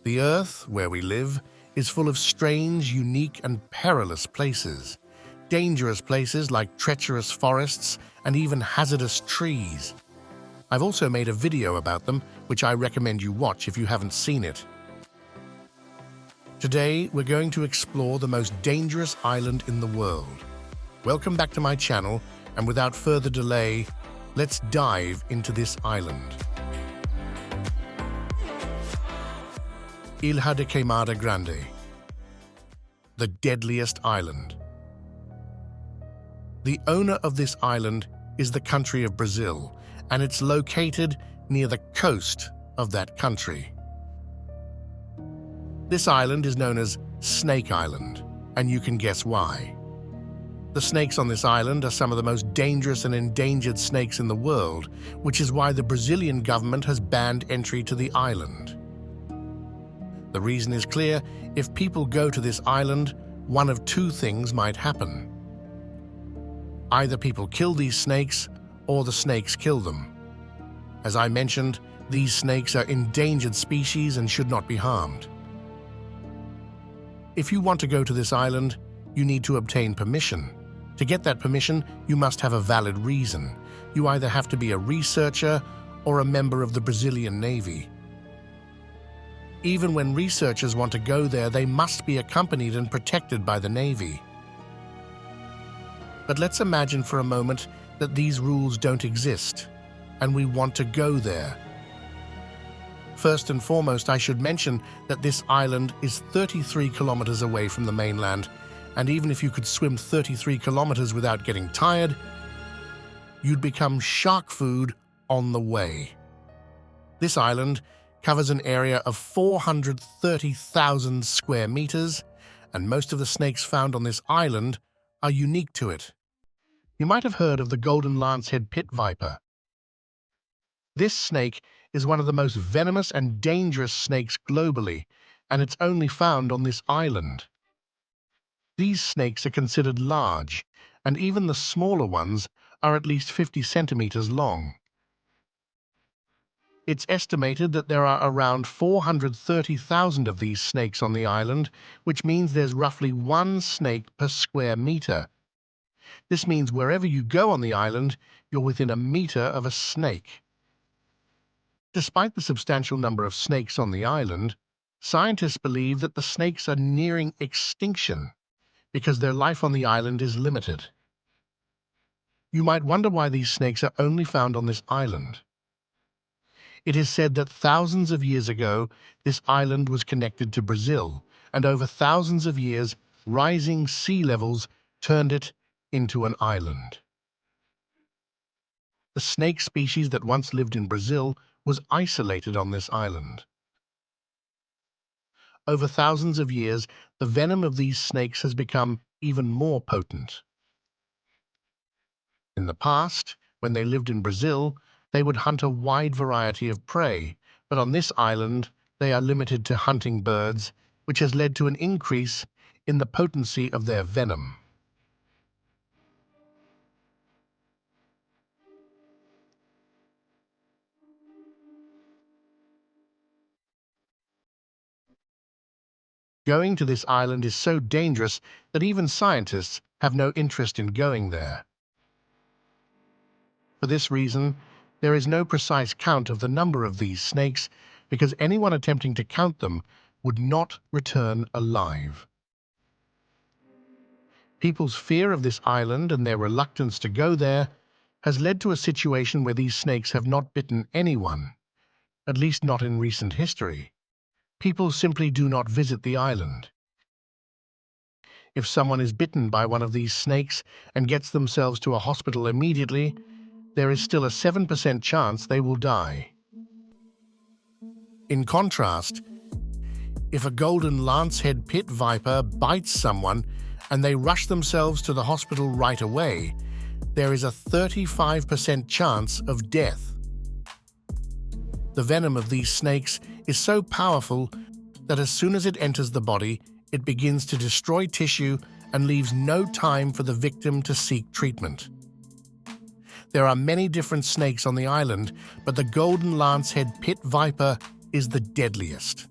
The Earth, where we live, is full of strange, unique, and perilous places. Dangerous places like treacherous forests and even hazardous trees. I've also made a video about them, which I recommend you watch if you haven't seen it. Today, we're going to explore the most dangerous island in the world. Welcome back to my channel, and without further delay, let's dive into this island. Ilha da Queimada Grande, the deadliest island. The owner of this island is the country of Brazil, and it's located near the coast of that country. This island is known as Snake Island, and you can guess why. The snakes on this island are some of the most dangerous and endangered snakes in the world, which is why the Brazilian government has banned entry to the island. The reason is clear: if people go to this island, one of two things might happen. Either people kill these snakes, or the snakes kill them. As I mentioned, these snakes are endangered species and should not be harmed. If you want to go to this island, you need to obtain permission. To get that permission, you must have a valid reason. You either have to be a researcher or a member of the Brazilian Navy. Even when researchers want to go there, they must be accompanied and protected by the Navy. But let's imagine for a moment that these rules don't exist, and we want to go there. First and foremost, I should mention that this island is 33 kilometers away from the mainland, and even if you could swim 33 kilometers without getting tired, you'd become shark food on the way. This island covers an area of 430,000 square meters, and most of the snakes found on this island are unique to it. You might have heard of the golden lancehead pit viper. This snake is one of the most venomous and dangerous snakes globally, and it's only found on this island. These snakes are considered large, and even the smaller ones are at least 50 centimeters long. It's estimated that there are around 430,000 of these snakes on the island, which means there's roughly one snake per square meter. This means wherever you go on the island, you're within a meter of a snake. Despite the substantial number of snakes on the island, scientists believe that the snakes are nearing extinction because their life on the island is limited. You might wonder why these snakes are only found on this island. It is said that thousands of years ago, this island was connected to Brazil, and over thousands of years, rising sea levels turned it into an island. The snake species that once lived in Brazil was isolated on this island. Over thousands of years, the venom of these snakes has become even more potent. In the past, when they lived in Brazil, they would hunt a wide variety of prey, but on this island, they are limited to hunting birds, which has led to an increase in the potency of their venom. Going to this island is so dangerous that even scientists have no interest in going there. For this reason, there is no precise count of the number of these snakes, because anyone attempting to count them would not return alive. People's fear of this island and their reluctance to go there has led to a situation where these snakes have not bitten anyone, at least not in recent history. People simply do not visit the island. If someone is bitten by one of these snakes and gets themselves to a hospital immediately, there is still a 7% chance they will die. In contrast, if a golden lancehead pit viper bites someone and they rush themselves to the hospital right away, there is a 35% chance of death. The venom of these snakes is so powerful that as soon as it enters the body, it begins to destroy tissue and leaves no time for the victim to seek treatment. There are many different snakes on the island, but the golden lancehead pit viper is the deadliest.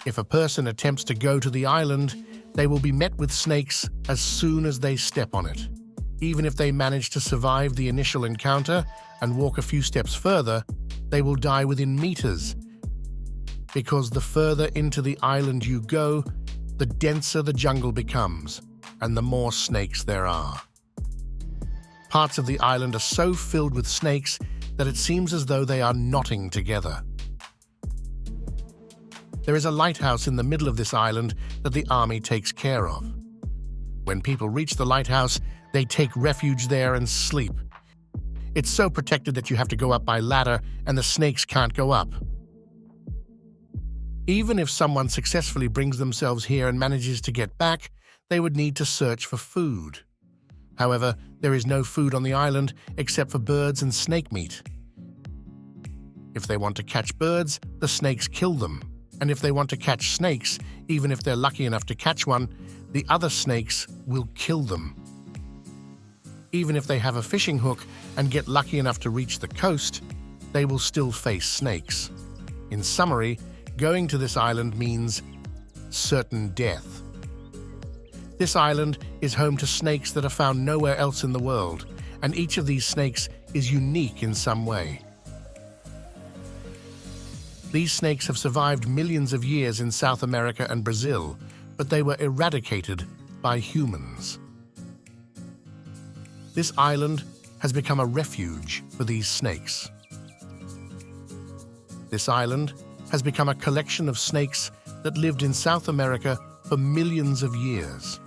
If a person attempts to go to the island, they will be met with snakes as soon as they step on it. Even if they manage to survive the initial encounter and walk a few steps further, they will die within meters, because the further into the island you go, the denser the jungle becomes, and the more snakes there are. Parts of the island are so filled with snakes that it seems as though they are knotting together. There is a lighthouse in the middle of this island that the army takes care of. When people reach the lighthouse, they take refuge there and sleep. It's so protected that you have to go up by ladder and the snakes can't go up. Even if someone successfully brings themselves here and manages to get back, they would need to search for food. However, there is no food on the island except for birds and snake meat. If they want to catch birds, the snakes kill them. And if they want to catch snakes, even if they're lucky enough to catch one, the other snakes will kill them. Even if they have a fishing hook and get lucky enough to reach the coast, they will still face snakes. In summary, going to this island means certain death. This island is home to snakes that are found nowhere else in the world, and each of these snakes is unique in some way. These snakes have survived millions of years in South America and Brazil, but they were eradicated by humans. This island has become a refuge for these snakes. This island has become a collection of snakes that lived in South America for millions of years.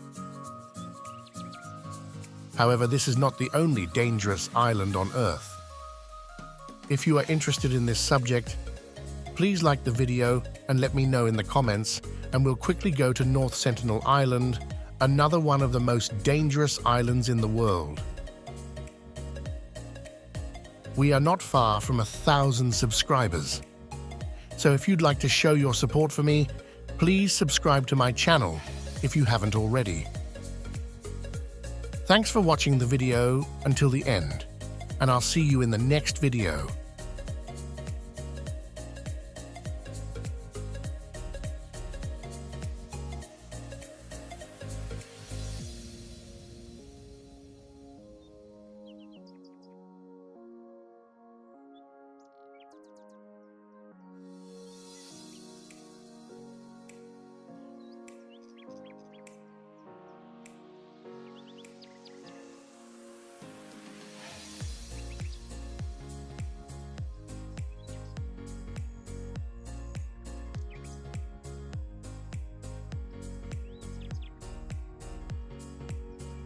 However, this is not the only dangerous island on Earth. If you are interested in this subject, please like the video and let me know in the comments, and we'll quickly go to North Sentinel Island, another one of the most dangerous islands in the world. We are not far from 1,000 subscribers. So if you'd like to show your support for me, please subscribe to my channel if you haven't already. Thanks for watching the video until the end, and I'll see you in the next video.